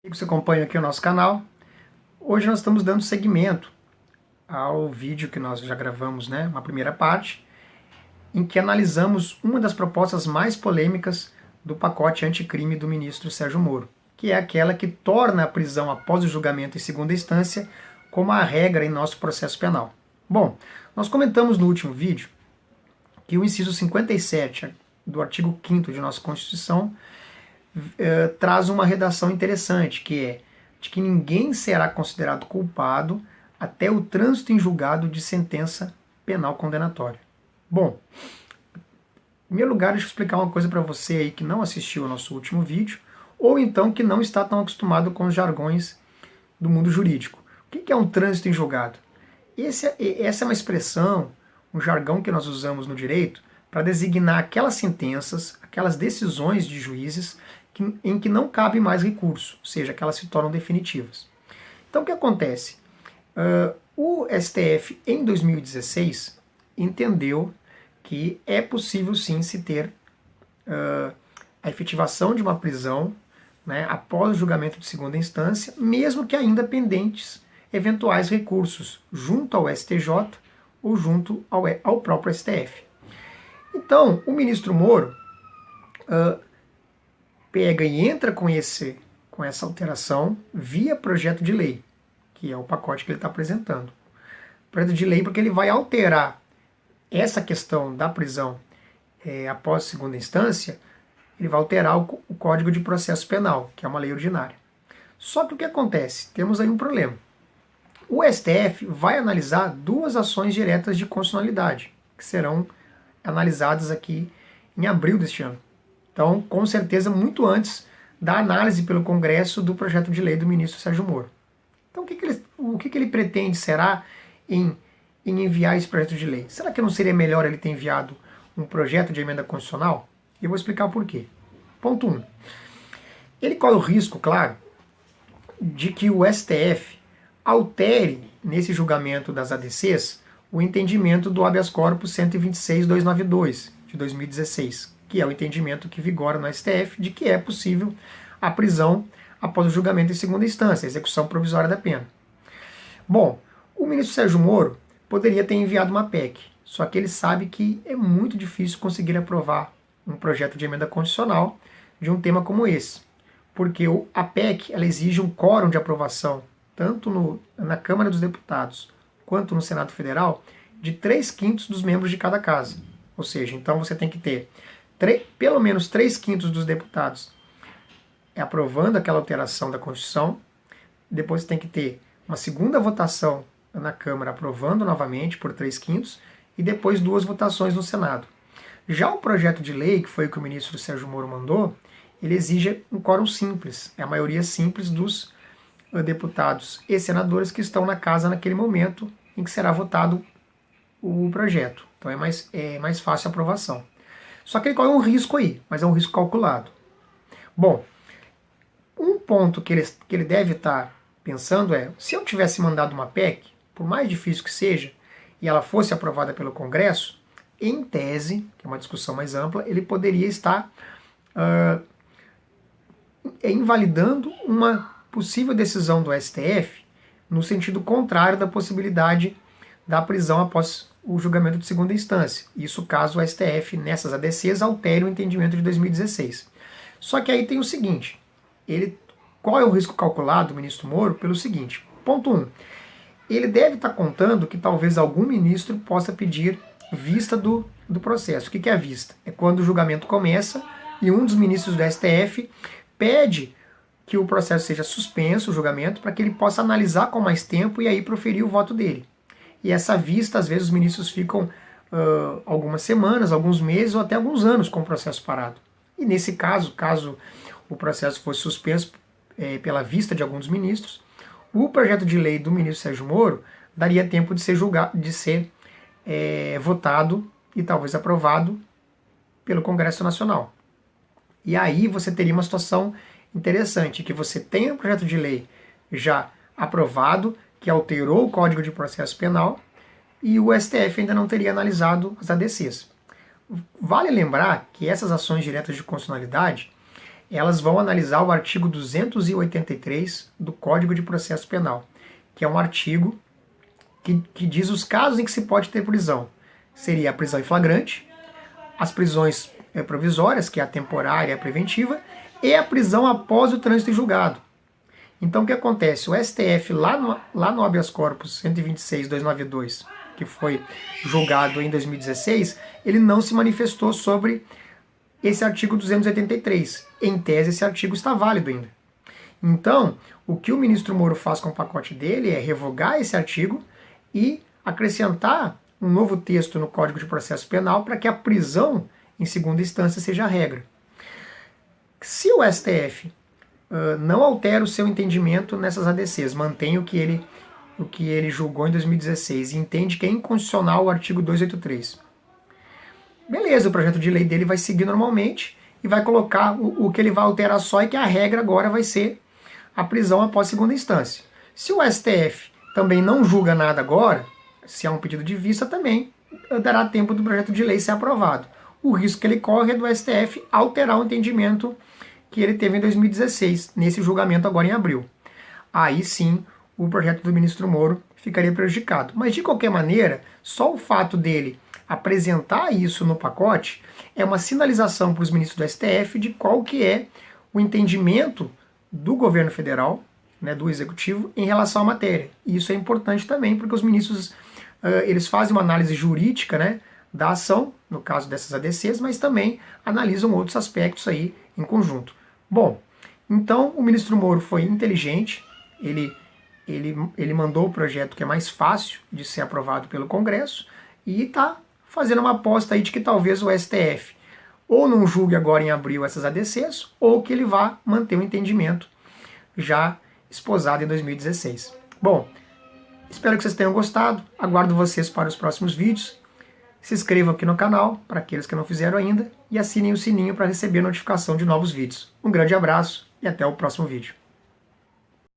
Que você acompanha aqui o nosso canal. Hoje nós estamos dando seguimento ao vídeo que nós já gravamos, uma primeira parte, em que analisamos uma das propostas mais polêmicas do pacote anticrime do ministro Sérgio Moro, que é aquela que torna a prisão após o julgamento em segunda instância como a regra em nosso processo penal. Bom, nós comentamos no último vídeo que o inciso 57 do artigo 5º de nossa Constituição traz uma redação interessante, que é de que ninguém será considerado culpado até o trânsito em julgado de sentença penal condenatória. Bom, em primeiro lugar, deixa eu explicar uma coisa para você aí que não assistiu ao nosso último vídeo, ou então que não está tão acostumado com os jargões do mundo jurídico. O que é um trânsito em julgado? Essa é uma expressão, um jargão que nós usamos no direito para designar aquelas sentenças, aquelas decisões de juízes em que não cabe mais recurso, ou seja, que elas se tornam definitivas. Então o que acontece? O STF, em 2016, entendeu que é possível sim se ter a efetivação de uma prisão após o julgamento de segunda instância, mesmo que ainda pendentes eventuais recursos junto ao STJ ou junto ao próprio STF. Então, o ministro Moro pega e entra com essa alteração via projeto de lei, que é o pacote que ele está apresentando. Projeto de lei porque ele vai alterar essa questão da prisão após segunda instância, ele vai alterar o Código de Processo Penal, que é uma lei ordinária. Só que o que acontece? Temos aí um problema. O STF vai analisar duas ações diretas de constitucionalidade, que serão analisadas aqui em abril deste ano. Então, com certeza, muito antes da análise pelo Congresso do projeto de lei do ministro Sérgio Moro. Então, o que ele pretende será em enviar esse projeto de lei? Será que não seria melhor ele ter enviado um projeto de emenda constitucional? E eu vou explicar o porquê. Ponto 1. Ele corre o risco, claro, de que o STF altere, nesse julgamento das ADCs, o entendimento do habeas corpus 126.292, de 2016, que é o entendimento que vigora no STF de que é possível a prisão após o julgamento em segunda instância, a execução provisória da pena. Bom, o ministro Sérgio Moro poderia ter enviado uma PEC, só que ele sabe que é muito difícil conseguir aprovar um projeto de emenda constitucional de um tema como esse, porque a PEC ela exige um quórum de aprovação, tanto na Câmara dos Deputados quanto no Senado Federal, de 3/5 dos membros de cada casa. Ou seja, então você tem que ter pelo menos 3/5 dos deputados aprovando aquela alteração da Constituição, depois tem que ter uma segunda votação na Câmara aprovando novamente por 3/5 e depois 2 votações no Senado. Já o projeto de lei, que foi o que o ministro Sérgio Moro mandou, ele exige um quórum simples, é a maioria simples dos deputados e senadores que estão na casa naquele momento em que será votado o projeto. Então é mais fácil a aprovação. Só que ele corre um risco aí, mas é um risco calculado. Bom, um ponto que ele deve estar pensando é, se eu tivesse mandado uma PEC, por mais difícil que seja, e ela fosse aprovada pelo Congresso, em tese, que é uma discussão mais ampla, ele poderia estar invalidando uma possível decisão do STF no sentido contrário da possibilidade da prisão após o julgamento de segunda instância. Isso caso o STF, nessas ADCs, altere o entendimento de 2016. Só que aí tem o seguinte, qual é o risco calculado do ministro Moro? Pelo seguinte, ponto 1, ele deve estar contando que talvez algum ministro possa pedir vista do processo. O que é a vista? É quando o julgamento começa e um dos ministros do STF pede que o processo seja suspenso, o julgamento, para que ele possa analisar com mais tempo e aí proferir o voto dele. E essa vista, às vezes, os ministros ficam algumas semanas, alguns meses ou até alguns anos com o processo parado. E nesse caso o processo fosse suspenso pela vista de alguns ministros, o projeto de lei do ministro Sérgio Moro daria tempo de ser votado e talvez aprovado pelo Congresso Nacional. E aí você teria uma situação interessante, que você tem um projeto de lei já aprovado, que alterou o Código de Processo Penal, e o STF ainda não teria analisado as ADCs. Vale lembrar que essas ações diretas de constitucionalidade, elas vão analisar o artigo 283 do Código de Processo Penal, que é um artigo que diz os casos em que se pode ter prisão. Seria a prisão em flagrante, as prisões provisórias, que é a temporária e a preventiva, e a prisão após o trânsito em julgado. Então o que acontece? O STF, lá no habeas corpus 126.292, que foi julgado em 2016, ele não se manifestou sobre esse artigo 283. Em tese, esse artigo está válido ainda. Então, o que o ministro Moro faz com o pacote dele é revogar esse artigo e acrescentar um novo texto no Código de Processo Penal para que a prisão em segunda instância seja a regra. Se o STF não altera o seu entendimento nessas ADCs, mantém o que ele julgou em 2016 e entende que é inconstitucional o artigo 283. Beleza, o projeto de lei dele vai seguir normalmente e vai colocar o que ele vai alterar só é que a regra agora vai ser a prisão após segunda instância. Se o STF também não julga nada agora, se há um pedido de vista também, dará tempo do projeto de lei ser aprovado. O risco que ele corre é do STF alterar o entendimento que ele teve em 2016, nesse julgamento agora em abril. Aí sim, o projeto do ministro Moro ficaria prejudicado. Mas de qualquer maneira, só o fato dele apresentar isso no pacote é uma sinalização para os ministros do STF de qual que é o entendimento do governo federal, né, do executivo, em relação à matéria. E isso é importante também, porque os ministros eles fazem uma análise jurídica, né, da ação, no caso dessas ADCs, mas também analisam outros aspectos aí em conjunto. Bom, então o ministro Moro foi inteligente, ele mandou o projeto que é mais fácil de ser aprovado pelo Congresso e está fazendo uma aposta aí de que talvez o STF ou não julgue agora em abril essas ADCs, ou que ele vá manter o entendimento já esposado em 2016. Bom, espero que vocês tenham gostado, aguardo vocês para os próximos vídeos. Se inscrevam aqui no canal, para aqueles que não fizeram ainda, e assinem o sininho para receber notificação de novos vídeos. Um grande abraço e até o próximo vídeo.